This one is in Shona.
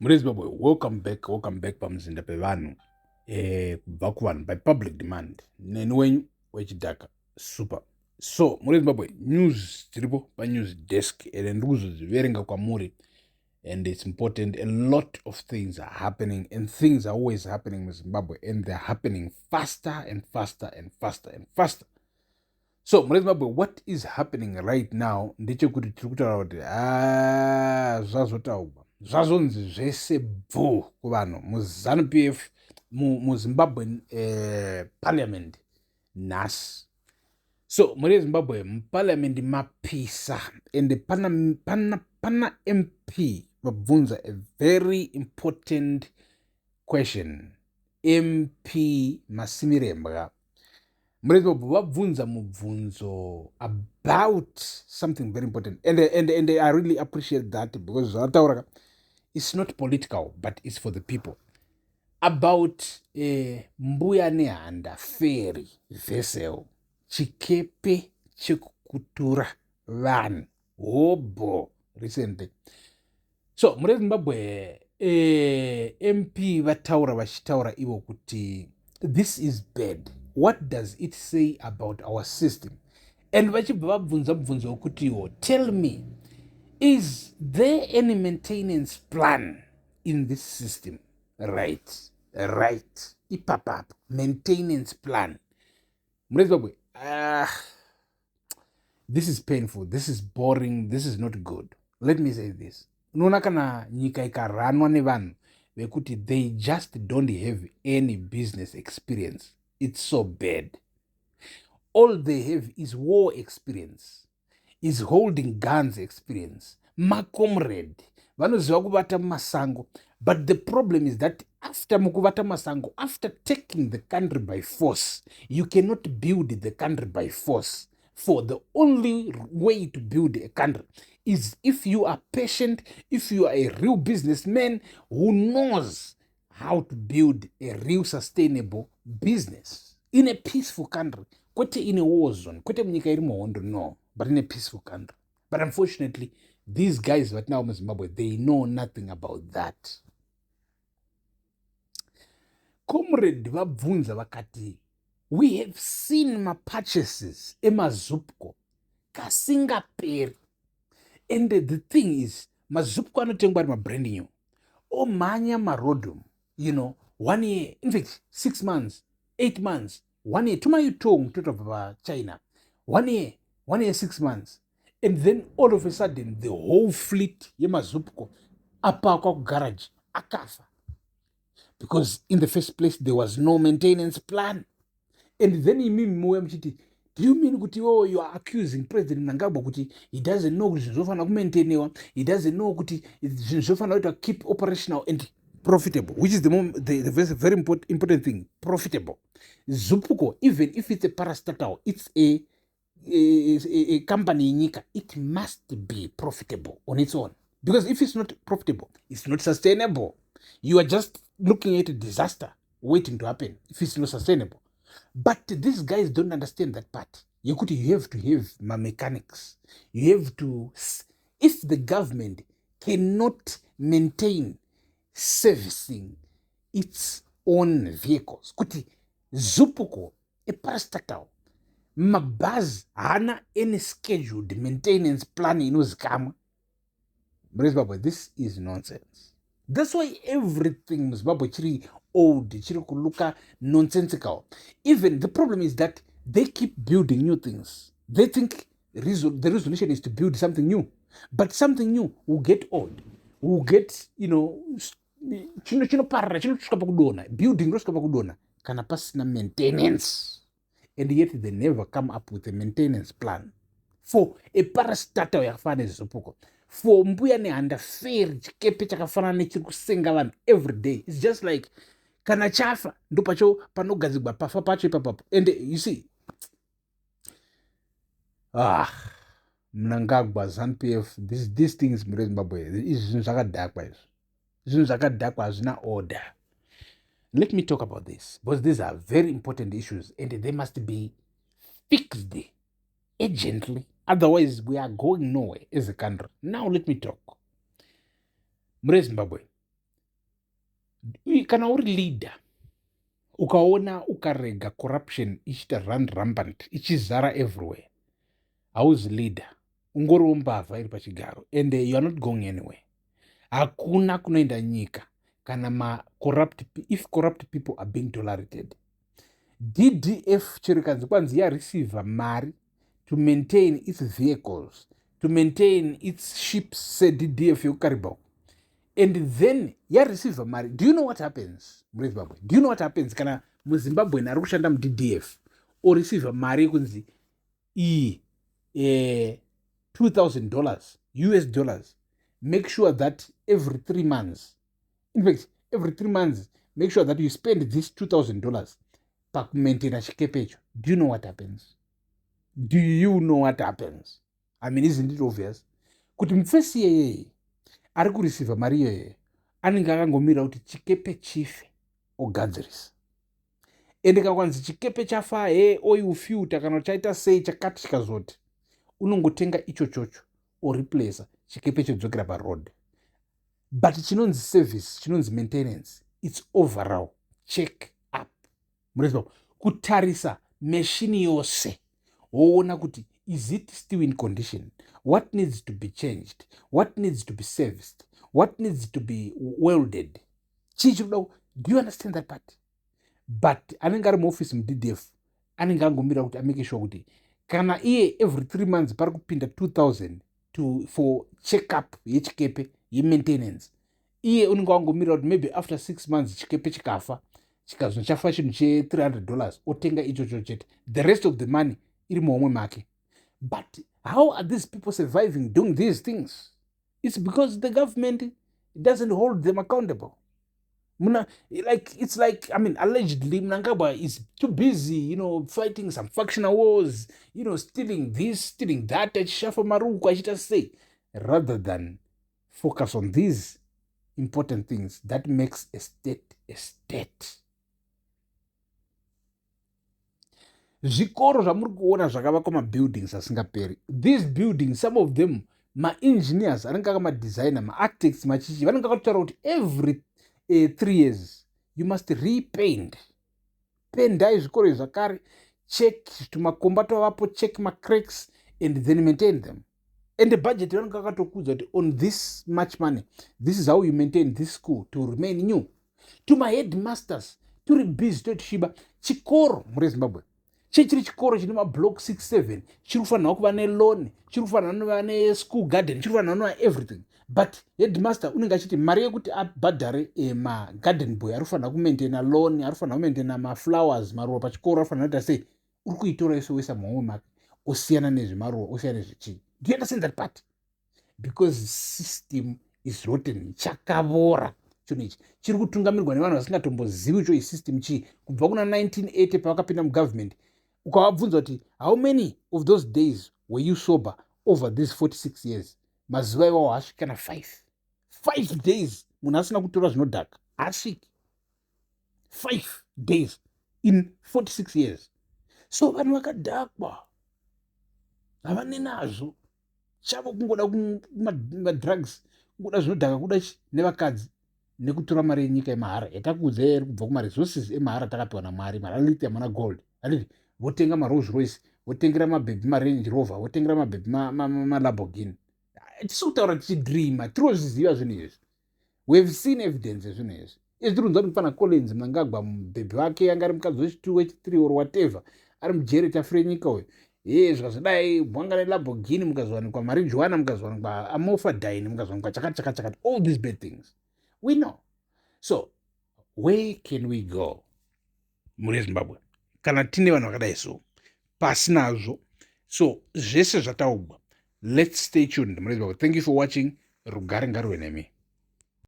Zimbabwe, welcome back pamzinda pevanhu. Kubva kuvanhu by public demand. Neni wenyu wechidhaka. Super. So, Zimbabwe, news dziripo panews desk ende ndikuzodziverenga kwamuri. And it's important. A lot of things are happening, and things are always happening in Zimbabwe, and they're happening faster and faster and faster and faster. So, Zimbabwe, what is happening right now? Ndechekuti tiri kutaura kuti zvazotaugwa. Zvazonzi zvese bvu kuvanhu muZANU-PF muZimbabwe parliament Nhasi. So muZimbabwe muparliament mapisa and pana MP vabvunza a very important question. MP Masimirembwa muZimbabwe vabvunza mubvunzo about something very important, and I really appreciate that, because zvataura it's not political, but it's for the people. About mbuya nehanda feri vessel chikepe chekukutura vanhu hobo recently. So muZimbabwe MP vachitaura ivo kuti this is bad. What does it say about our system? And vachibva vabvunza mubvunzo wokuti iwo, tell me, is there any maintenance plan in this system? Right. Ipapap, maintenance plan. Zimbabwe, this is painful, this is boring, this is not good. Let me say this. Unoona kana nyika ikaranwa nevanhu vekuti they just don't have any business experience. It's so bad. All they have is war experience, is holding guns experience, macomrade, vanoziva kuvata mumasango. But the problem is that after mukuvata masango, after taking the country by force, you cannot build the country by force. For the only way to build a country is if you are patient, if you are a real businessman who knows how to build a real sustainable business in a peaceful country. Kwete in a war zone, kwete munyika iri muhondo, no, but in a peaceful country. But unfortunately, these guys right now in Zimbabwe, they know nothing about that. Comrade vabvunza vakati, we have seen mapurchases emazupko kasingaperi. And the thing is, mazupko anotengwa ari mabrand new. Omhanya marodhom, 1 year, in fact, 6 months, 8 months, 1 year. Tumayutong to China. 1 year, 1 year, 6 months. And then all of a sudden, the whole fleet yemazupko apakwa garage akafa. Because in the first place, there was no maintenance plan. And then do you mean kuti you are accusing President Mnangagwa kuti he doesn't know kuti zvinofana kumaintainiwa, he doesn't know kuti zvinofana to keep operational and profitable, which is the very important thing, profitable. Zupco, even if it's a parastatal, it's a company in Nika, it must be profitable on its own. Because if it's not profitable, it's not sustainable. You are just looking at a disaster waiting to happen if it's not sustainable. But these guys don't understand that part. You have to have my mechanics. You have to, if the government cannot maintain servicing its own vehicles, kuti Zupuko, a parastatal, mabaz hana any scheduled maintenance plan in Uzkama. This is nonsense. That's why everything Zimbabwe chiri old, chiri kuluka nonsensical. Even the problem is that they keep building new things. They think the resolution is to build something new. But something new will get old. Will get, building kana pasina maintenance. And yet they never come up with a maintenance plan. For a parastatal yakafana Zupuko. For mbuya nehanda feri chikepe chakafanana nechiri kusenga vanhu every day. It's just like kana chafa ndo pacho panogadzigwa pafa pacho ipapapo. And you see, Mnangagwa, ZANU-PF, these things muZimbabwe, izvinhu zvakadhakwa izvo. Zvinhu zvakadhakwa hazvina order. Let me talk about this, because these are very important issues and they must be fixed urgently. Otherwise, we are going nowhere as a country. Now, let me talk. Zimbabwe, kana uri leader ukaona ukarega corruption ichita run rampant ichizara everywhere, hauzi leader, ungoriwo mbavha iri pachigaro, and you are not going anywhere. Hakuna kunoenda nyika kana if corrupt people are being tolerated. DDF chero kanzi kwanzi yareceive mari to maintain its vehicles, to maintain its ships seDDF yokukaribau, and then yareceive mari. Do you know what happens muZimbabwe? Do you know what happens kana muZimbabwe ari kushanda muDDF or receive mari yekunzi iyi $2,000 US dollars? Make sure that every 3 months, in fact every 3 months, make sure that you spend this $2,000 pakumaintaina chikepe icho. Do you know what happens? Do you know what happens? I mean, isn't it obvious? Kuti mufesi yeye ari kureceive mari iyoyo anenge akangomira kuti chikepe chife ogadzirisa, ende kakwanzi chikepe chafa oil filter kana chaita sei chakati chikazoti, unongotenga icho chocho oreplace chikepe chodzokera paroad. But chinonzi service, chinonzi maintenance, it's overall check up. Murezimbabwe kutarisa machine yose woona kuti is it still in condition, what needs to be changed, what needs to be serviced, what needs to be welded. Do you understand that part? But anenge ari muoffice muDDF anenge angomira kuti amake sure kuti kana iye every 3 months pari kupinda 2,000 for check up yechikepe yemaintenance, iye unenge wangomira kuti maybe after 6 months chikepe chikafa chikazwa chafa chinhu che$300 otenga ichocho chete, the rest of the money iri muhomwe make. But how are these people surviving doing these things? It's because the government doesn't hold them accountable. It's like, I mean, allegedly Mnangagwa is too busy, fighting some factional wars, stealing this, stealing that, Shafa Maruku, I should say, rather than focus on these important things that makes a state a state. Zvikoro zvamuri kuona zvakavakwa mabuildings asingaperi. These buildings, some of them, ma-engineers, anenge akamadesigner, ma-architects, machichi, vanenge vakataura kuti every 3 years you must repaint. Pendai zvikoro izvi zvakare, check tumakomba twavapo, check macracks, and then maintain them. And the budget vanenge vakatokudza kuti on this much money, this is how you maintain this school to remain new. To my headmasters, turi busy totishiba. Chikoro muRezimbabwe chiri chikoro chine mablock 6-7 chiri kufanira kuva neloni, chiri kufanira kuva neschool garden, chiri kufanira kuva everything. But headmaster unenge achiti mari yekuti abhadhare magarden boy ari kufanira kumaintaina lawn, ari kufanira kumaintaina maflowers, maruva pachikoro, ari kufanira kuita sei, uri kuitora iso wesa muhomwe make osiyana nezvemaruva, osiyana nezvichii. Do you understand that part? Because system is rotten, chakavora. Chinhu ichi chiri kutungamirwa nevanhu vasingatombozivi cho isystem chii. Kubva kuna 1980 pavakapinda mugovernment, ukavabvunza kuti how many of those days were you sober over these 46 years, mazuva iwawo haasviki kana 5 days munhu asina kutora zvinodhaka, haasviki 5 days in 46 years. So vanhu vakadhakwa, havane nazvo, chavo kungoda madrugs, kungoda zvinodhaka kuda nevakadzi, nekutora mari yenyika yemahara yatakuudza iri kubva kumaresources emahara takapiwa naMwari, maralithium mana gold. Handiti votenga maRolls Royce, votengera mabhebhi maRange Rover, votengera mabhebhi maLamborghini. Tisi kutaura tichidreama, tirozviziva zvinhu izvi. We have seen evidence yezvinhu izvi. Izvi tirikunzwa kuti pana Collins Mnangagwa mubhebhi wake anga ari mukadzi wechi2 wechi3 or whatever, ari mujere chafure nyika uyu, zvakazodai bwanga neLamborghini, mukazowanikwa marijuana, mukazowanikwa amorphidine, mukazowanikwa chakati. All these bad things we know. So where can we go muRezimbabwe kana tine vanhu vakadai so pasinazvo? So zvese zvataugwa, let's stay tuned muRezimbabwe. Thank you for watching. Rugare ngaruve nemi.